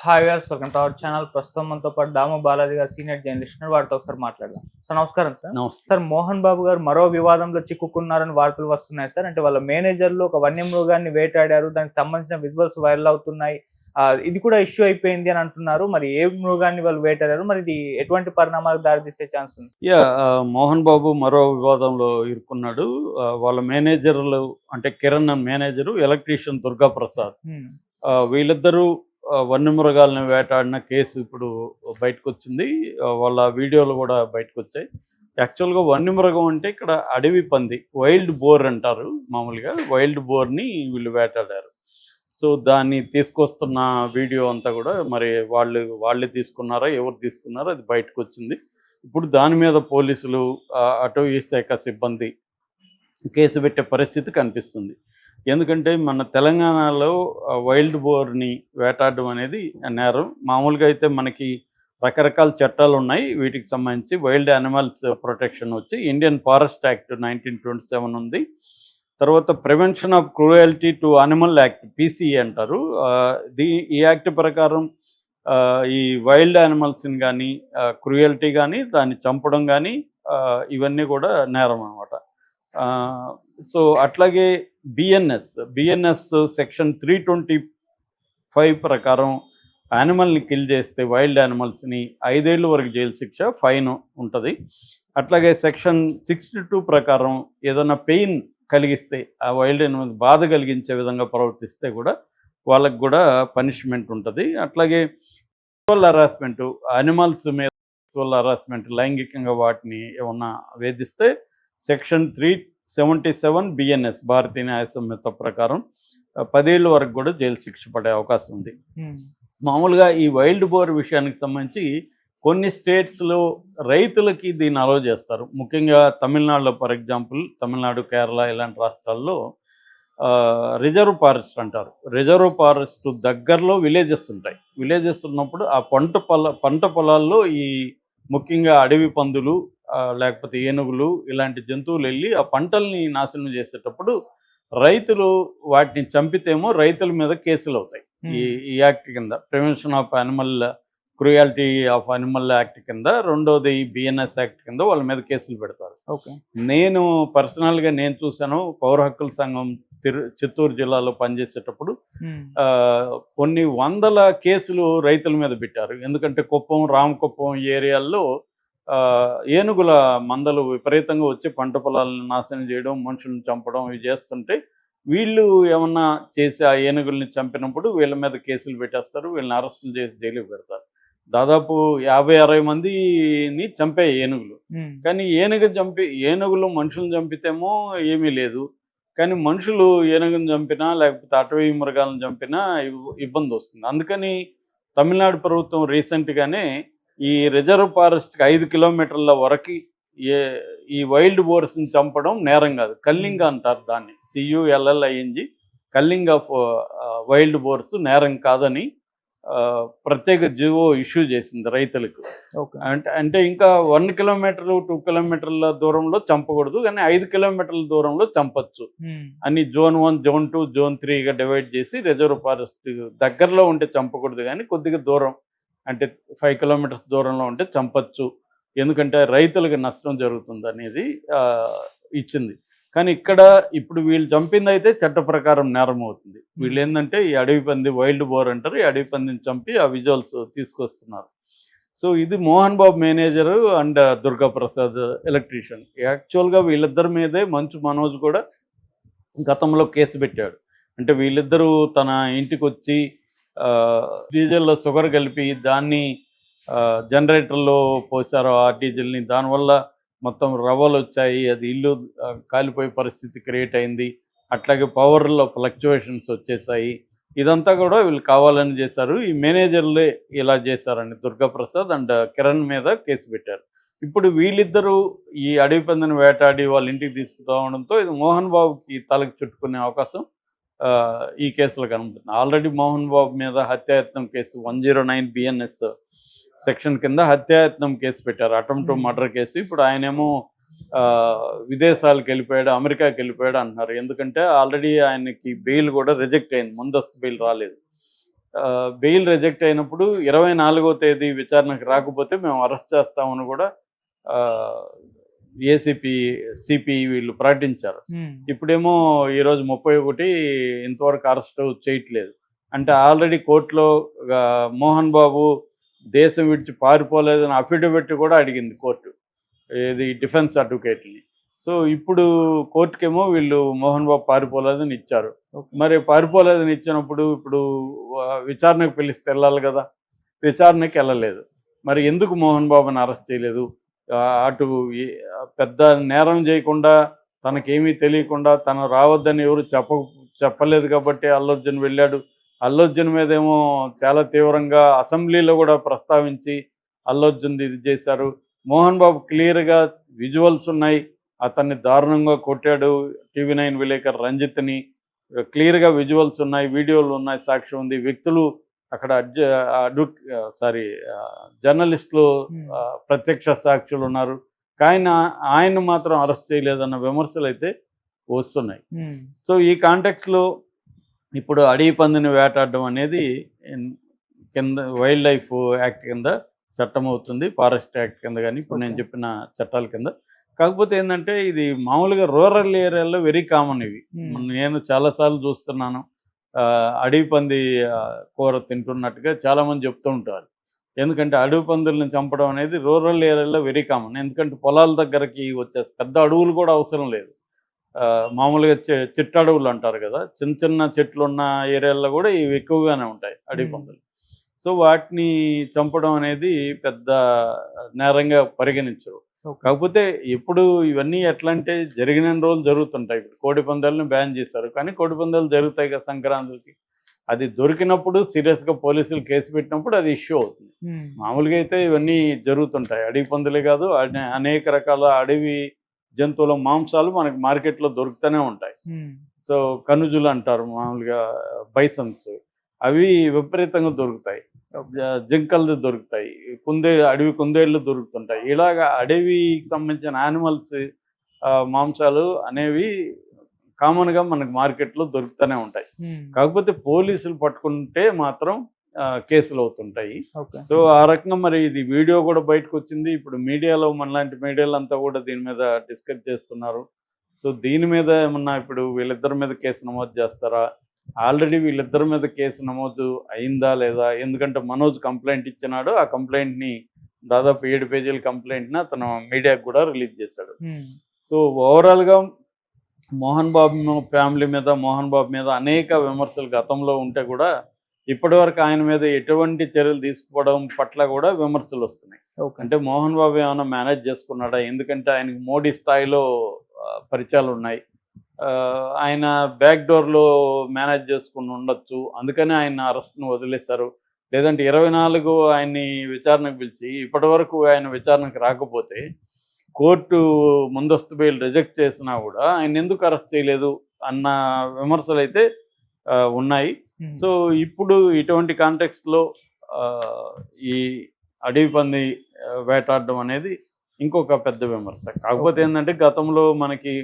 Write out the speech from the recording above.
Hi viewers, welcome to our channel. ప్రస్తుతం మనతో పాటు దాము బాలాజీ గారు, సీనియర్ జర్నలిస్ట్ ఉన్నారు. వారితో ఒకసారి మాట్లాడదాం. సార్ నమస్కారం సార్. నమస్తే. సార్, మోహన్ బాబు గారు మరో వివాదంలో చిక్కుకున్నారని వార్తలు వస్తున్నాయి సార్. అంటే వాళ్ళ మేనేజర్లు ఒక వన్యమృగాన్ని వేటాడారు, దానికి సంబంధించిన విజువల్స్ వైరల్ అవుతున్నాయి. ఇది కూడా ఇష్యూ అయిపోయింది అని అంటున్నారు. మరి ఏ మృగాన్ని వాళ్ళు వేటాడారు, మరి ఇది ఎటువంటి పరిణామాలకు దారితీసే ఛాన్స్ ఉంది? మోహన్ బాబు మరో వివాదంలో ఇరుక్కున్నాడు. వాళ్ళ మేనేజర్లు అంటే కిరణ్ మేనేజరు, ఎలక్ట్రీషియన్ దుర్గా ప్రసాద్, వీళ్ళిద్దరూ వన్యమృగాలను వేటాడిన కేసు ఇప్పుడు బయటకొచ్చింది. వాళ్ళ వీడియోలు కూడా బయటకొచ్చాయి. యాక్చువల్గా వన్యమృగం అంటే ఇక్కడ అడవి పంది, వైల్డ్ బోర్ అంటారు మామూలుగా. వైల్డ్ బోర్ని వీళ్ళు వేటాడారు. సో దాన్ని తీసుకొస్తున్న వీడియో అంతా కూడా మరి వాళ్ళే తీసుకున్నారా, ఎవరు తీసుకున్నారో అది బయటకు వచ్చింది. ఇప్పుడు దాని మీద పోలీసులు, అటవీ శాఖ సిబ్బంది కేసు పెట్టే పరిస్థితి కనిపిస్తుంది. ఎందుకంటే మన తెలంగాణలో వైల్డ్ బోర్ని వేటాడడం అనేది నేరం. మామూలుగా అయితే మనకి రకరకాల చట్టాలు ఉన్నాయి వీటికి సంబంధించి. వైల్డ్ యానిమల్స్ ప్రొటెక్షన్ వచ్చి ఇండియన్ ఫారెస్ట్ యాక్ట్ 1927 ఉంది. తర్వాత prevention of cruelty to animal act, PCA అంటారు. ఈ యాక్ట్ ప్రకారం ఈ వైల్డ్ యానిమల్స్ని కానీ, క్రూయల్టీ కానీ, దాన్ని చంపడం కానీ, ఇవన్నీ కూడా నేరం అన్నమాట. సో అట్లాగే బిఎన్ఎస్ సెక్షన్ 325 ప్రకారం యానిమల్ని కిల్ చేస్తే, వైల్డ్ యానిమల్స్ని 5 ఏళ్ళ వరకు జైలు శిక్ష, ఫైన్ ఉంటుంది. అట్లాగే సెక్షన్ 62 ప్రకారం ఏదైనా పెయిన్ కలిగిస్తే, ఆ వైల్డ్ యానిమల్ బాధ కలిగించే విధంగా ప్రవర్తిస్తే కూడా వాళ్ళకు కూడా పనిష్మెంట్ ఉంటుంది. అట్లాగే సెక్సువల్ హరాస్మెంట్, యానిమల్స్ మీద సెక్సువల్ హరాస్మెంట్, లైంగికంగా వాటిని ఏమన్నా వేధిస్తే సెక్షన్ 377 బిఎన్ఎస్, భారతీయ న్యాయ సంహిత ప్రకారం 10 ఏళ్ళ వరకు కూడా జైలు శిక్ష పడే అవకాశం ఉంది. మామూలుగా ఈ వైల్డ్ బోర్ విషయానికి సంబంధించి కొన్ని స్టేట్స్లో రైతులకి దీన్ని అలౌ చేస్తారు. ముఖ్యంగా తమిళనాడులో, ఫర్ ఎగ్జాంపుల్ తమిళనాడు, కేరళ ఇలాంటి రాష్ట్రాల్లో రిజర్వ్ ఫారెస్ట్ అంటారు. రిజర్వ్ ఫారెస్ట్ దగ్గరలో విలేజెస్ ఉంటాయి. విలేజెస్ ఉన్నప్పుడు ఆ పంట పొలాల్లో ఈ ముఖ్యంగా అడవి పందులు, లేకపోతే ఏనుగులు ఇలాంటి జంతువులు వెళ్ళి ఆ పంటల్ని నాశనం చేసేటప్పుడు రైతులు వాటిని చంపితేమో రైతుల మీద కేసులు అవుతాయి. ఈ యాక్ట్ కింద, prevention of animal cruelty of animal act కింద. రెండోది బిఎన్ఎస్ యాక్ట్ కింద వాళ్ళ మీద కేసులు పెడతారు. నేను పర్సనల్గా చూశాను. పౌర హక్కుల సంఘం చిత్తూరు జిల్లాలో పనిచేసేటప్పుడు కొన్ని వందల కేసులు రైతుల మీద పెట్టారు. ఎందుకంటే కుప్పం, రామకుప్పం ఏరియాల్లో ఏనుగుల మందలు విపరీతంగా వచ్చి పంట పొలాలను నాశనం చేయడం, మనుషులను చంపడం ఇవి చేస్తుంటే వీళ్ళు ఏమన్నా చేసి ఆ ఏనుగుల్ని చంపినప్పుడు వీళ్ళ మీద కేసులు పెట్టేస్తారు. వీళ్ళని అరెస్టులు చేసి జైలుకి పెడతారు. దాదాపు 50-60 మందిని చంపే ఏనుగులు. కానీ ఏనుగులు మనుషులను చంపితేమో ఏమీ లేదు. కానీ మనుషులు ఏనుగును చంపినా, లేకపోతే అటవీ మృగాలను చంపినా ఇబ్బంది వస్తుంది. అందుకని తమిళనాడు ప్రభుత్వం రీసెంట్గానే ఈ రిజర్వ్ ఫారెస్ట్కి 5 కిలోమీటర్ల వరకు ఈ వైల్డ్ బోర్స్ని చంపడం నేరం కాదు, కల్లింగ్ అంటారు దాన్ని, CULLING, culling of wild boars నేరం కాదని ప్రత్యేక జీవో ఇష్యూ చేసింది రైతులకు. అంటే ఇంకా 1 కిలోమీటర్ 2 కిలోమీటర్ల దూరంలో చంపకూడదు, కానీ 5 కిలోమీటర్ల దూరంలో చంపచ్చు అని జోన్ 1, జోన్ 2, జోన్ 3గా డివైడ్ చేసి, రిజర్వ్ ఫారెస్ట్ దగ్గరలో ఉంటే చంపకూడదు, కానీ కొద్దిగా దూరం అంటే 5 కిలోమీటర్స్ దూరంలో ఉంటే చంపచ్చు, ఎందుకంటే రైతులకు నష్టం జరుగుతుంది అనేది ఇచ్చింది. కానీ ఇక్కడ ఇప్పుడు వీళ్ళు చంపింది అయితే చట్ట ప్రకారం నేరం అవుతుంది. వీళ్ళు ఏంటంటే ఈ అడవి పంది, వైల్డ్ బోర్ అంటారు, ఈ అడవి పందిని చంపి ఆ విజువల్స్ తీసుకొస్తున్నారు. సో ఇది Mohan Babu manager and Durga Prasad electrician. యాక్చువల్గా వీళ్ళిద్దరి మీదే మంచు మనోజ్ కూడా గతంలో కేసు పెట్టాడు. అంటే వీళ్ళిద్దరూ తన ఇంటికి వచ్చి డీజిల్లో షుగర్ కలిపి దాన్ని జనరేటర్లో పోసారు, ఆ డీజిల్ని. దానివల్ల మొత్తం రవ్వలు వచ్చాయి, అది ఇల్లు కాలిపోయే పరిస్థితి క్రియేట్ అయింది. అట్లాగే పవర్లో ఫ్లక్చువేషన్స్ వచ్చేసాయి. ఇదంతా కూడా వీళ్ళు కావాలని చేశారు. ఈ మేనేజర్లే ఇలా చేశారని దుర్గా ప్రసాద్ అండ్ కిరణ్ మీద కేసు పెట్టారు. ఇప్పుడు వీళ్ళిద్దరూ ఈ అడవి పందిని వేటాడి వాళ్ళ ఇంటికి తీసుకురావడంతో ఇది మోహన్ బాబుకి తలకు చుట్టుకునే అవకాశం ఈ కేసులో కనబడుతుంది. ఆల్రెడీ మోహన్ బాబు మీద హత్యాయత్నం కేసు 109 బిఎన్ఎస్ సెక్షన్ కింద హత్యాయత్నం కేసు పెట్టారు, అటెంప్ట్ మర్డర్ కేసు. ఇప్పుడు ఆయనేమో విదేశాలకు వెళ్ళిపోయాడు, అమెరికాకి వెళ్ళిపోయాడు అంటున్నారు. ఎందుకంటే ఆల్రెడీ ఆయనకి బెయిల్ కూడా రిజెక్ట్ అయింది, ముందస్తు బెయిల్ రాలేదు. బెయిల్ రిజెక్ట్ అయినప్పుడు 24వ తేదీ విచారణకు రాకపోతే మేము అరెస్ట్ చేస్తామని కూడా ఏసీపీ సిపి వీళ్ళు ప్రకటించారు. ఇప్పుడేమో ఈరోజు 31 ఇంతవరకు అరెస్ట్ చేయట్లేదు. అంటే ఆల్రెడీ కోర్టులో మోహన్ బాబు దేశం విడిచి పారిపోలేదని అఫిడవిట్ కూడా అడిగింది కోర్టు, ఇది డిఫెన్స్ అడ్వకేట్ని. సో ఇప్పుడు కోర్టుకేమో వీళ్ళు మోహన్ బాబు పారిపోలేదని ఇచ్చారు. మరి పారిపోలేదని ఇచ్చినప్పుడు ఇప్పుడు విచారణకు పిలిస్తే వెళ్ళాలి కదా, విచారణకి వెళ్ళలేదు. మరి ఎందుకు మోహన్ బాబుని అరెస్ట్ చేయలేదు? అటు పెద్ద నేరం చేయకుండా, తనకేమీ తెలియకుండా, తను రావద్దని ఎవరు చెప్పలేదు కాబట్టి అల్లు అర్జున్ వెళ్ళాడు. అల్లు అర్జున్ మీదేమో చాలా తీవ్రంగా అసెంబ్లీలో కూడా ప్రస్తావించి అల్లు అర్జున్ ఇది చేశారు. మోహన్ బాబు క్లియర్గా విజువల్స్ ఉన్నాయి, అతన్ని దారుణంగా కొట్టాడు TV9 విలేకరు రంజిత్ని, క్లియర్గా విజువల్స్ ఉన్నాయి, వీడియోలు ఉన్నాయి, సాక్ష్యం ఉంది. వ్యక్తులు అక్కడ జర్నలిస్టులు ప్రత్యక్ష సాక్షులు ఉన్నారు. కానీ ఆయన మాత్రం అరెస్ట్ చేయలేదన్న విమర్శలు అయితే వస్తున్నాయి. సో ఈ కాంటెక్స్లో ఇప్పుడు అడవి పందిని వేటాడడం అనేది కింద వైల్డ్ లైఫ్ యాక్ట్ కింద చట్టం అవుతుంది, ఫారెస్ట్ యాక్ట్ కింద కానీ ఇప్పుడు నేను చెప్పిన చట్టాల కింద. కాకపోతే ఏంటంటే ఇది మామూలుగా రూరల్ ఏరియాల్లో వెరీ కామన్ ఇవి. నేను చాలాసార్లు చూస్తున్నాను, అడవి పంది కూర తింటున్నట్టుగా చాలామంది చెప్తూ ఉంటారు. ఎందుకంటే అడవి పందులను చంపడం అనేది రూరల్ ఏరియాలో వెరీ కామన్. ఎందుకంటే పొలాల దగ్గరకి వచ్చేసి పెద్ద అడవులు కూడా అవసరం లేదు. మామూలుగా చిట్టడవులు అంటారు కదా, చిన్న చిన్న చెట్లు ఉన్న ఏరియాల్లో కూడా ఇవి ఎక్కువగానే ఉంటాయి అడవి పందులు. సో వాటిని చంపడం అనేది పెద్ద నేరంగా పరిగణించరు. కాకపోతే ఎప్పుడు ఇవన్నీ ఎట్లా అంటే జరిగిన రోజులు జరుగుతుంటాయి. ఇప్పుడు కోడి పందాలను బ్యాన్ చేశారు, కానీ కోడి పందాలు జరుగుతాయి కదా సంక్రాంతికి. అది దొరికినప్పుడు సీరియస్గా పోలీసులు కేసు పెట్టినప్పుడు అది ఇష్యూ అవుతుంది. మామూలుగా అయితే ఇవన్నీ జరుగుతుంటాయి. అడవి పందులే కాదు, అనేక రకాల అడవి జంతువుల మాంసాలు మనకి మార్కెట్లో దొరుకుతూనే ఉంటాయి. సో కనుజులు అంటారు మామూలుగా, బైసన్స్, అవి విపరీతంగా దొరుకుతాయి. జింకలు దొరుకుతాయి, అడవి కుందేళ్ళు దొరుకుతుంటాయి. ఇలాగా అడవికి సంబంధించిన యానిమల్స్ మాంసాలు అనేవి కామన్గా మనకు మార్కెట్లో దొరుకుతూనే ఉంటాయి. కాకపోతే పోలీసులు పట్టుకుంటే మాత్రం కేసులు అవుతుంటాయి. సో ఆ రకంగా మరి ఇది వీడియో కూడా బయటకు వచ్చింది. ఇప్పుడు మీడియాలో మనలాంటి మీడియాలో అంతా కూడా దీని మీద డిస్కస్ చేస్తున్నారు. సో దీని మీద ఏమన్నా ఇప్పుడు వీళ్ళిద్దరి మీద కేసు నమోదు చేస్తారా? ఆల్రెడీ వీళ్ళిద్దరి మీద కేసు నమోదు అయిందా లేదా? ఎందుకంటే మనోజ్ కంప్లైంట్ ఇచ్చినాడు, ఆ కంప్లైంట్ని దాదాపు 7 పేజీల కంప్లైంట్ని అతను మీడియాకు కూడా రిలీజ్ చేశాడు. సో ఓవరాల్గా మోహన్ బాబు ఫ్యామిలీ మీద, మోహన్ బాబు మీద అనేక విమర్శలు గతంలో ఉంటే కూడా ఇప్పటివరకు ఆయన మీద ఎటువంటి చర్యలు తీసుకోవడం పట్ల కూడా విమర్శలు వస్తున్నాయి. అంటే మోహన్ బాబు ఏమైనా మేనేజ్ చేసుకున్నాడా? ఎందుకంటే ఆయనకు మోడీ స్థాయిలో పరిచయాలు ఉన్నాయి. ఆయన బ్యాక్ డోర్లో మేనేజ్ చేసుకుని ఉండొచ్చు, అందుకని ఆయన అరెస్ట్ను వదిలేశారు. లేదంటే 24 ఆయన్ని విచారణకు పిలిచి ఇప్పటి వరకు ఆయన విచారణకు రాకపోతే కోర్టు ముందస్తు బెయిల్ రిజెక్ట్ చేసినా కూడా ఆయన ఎందుకు అరెస్ట్ చేయలేదు అన్న విమర్శలు అయితే ఉన్నాయి. సో ఇప్పుడు ఇటువంటి కాంటెక్స్ట్లో ఈ అడవి పంది వేటాడడం అనేది ఇంకొక పెద్ద విమర్శ. కాకపోతే ఏంటంటే గతంలో మనకి